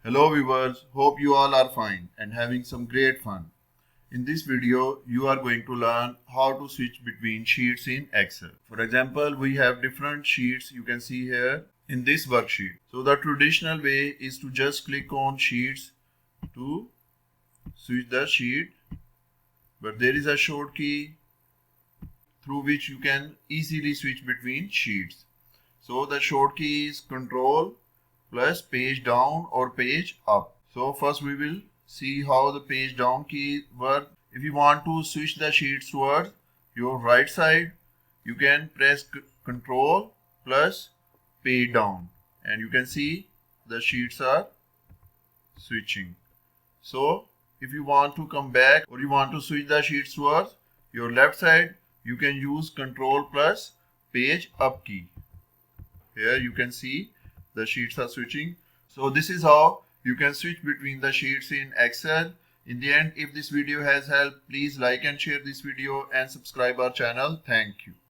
Hello viewers, hope you all are fine and having some great fun. In this video, you are going to learn how to switch between sheets in Excel. For example, we have different sheets you can see here in this worksheet. So the traditional way is to just click on sheets to switch the sheet. But there is a short key through which you can easily switch between sheets. So the short key is Control plus page down or page up. So first we will see how the page down key works. If you want to switch the sheets towards your right side, you can press Control plus page down and you can see the sheets are switching. So if you want to come back or you want to switch the sheets towards your left side, you can use Control plus page up key. Here you can see the sheets are switching. So this is how you can switch between the sheets in Excel. In the end, if this video has helped, please like and share this video and subscribe our channel. Thank you.